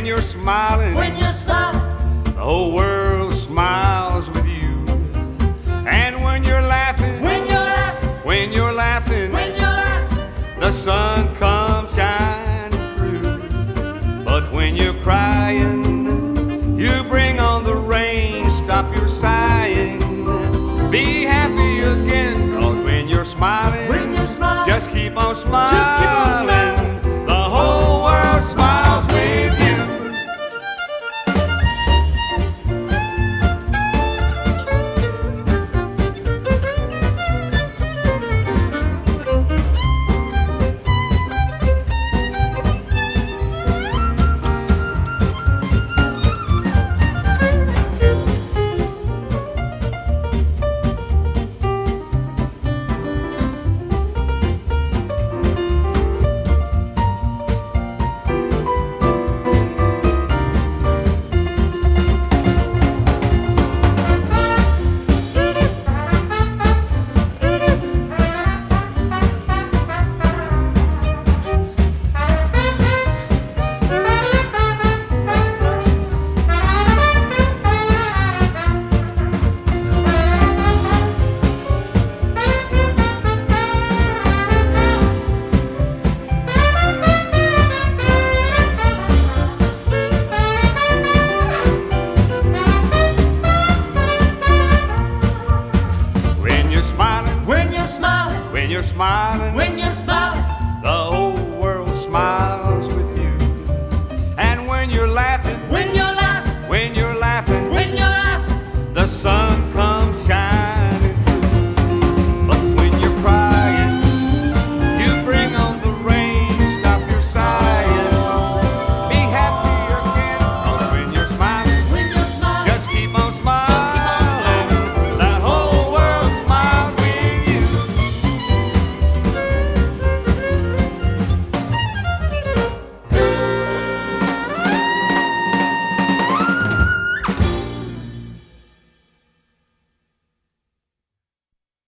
When you're smiling, the whole world smiles with you. And when you're laughing, the sun comes shining through. But when you're crying, you bring on the rain. Stop your sighing, be happy again. 'Cause when you're smiling, just keep on smiling.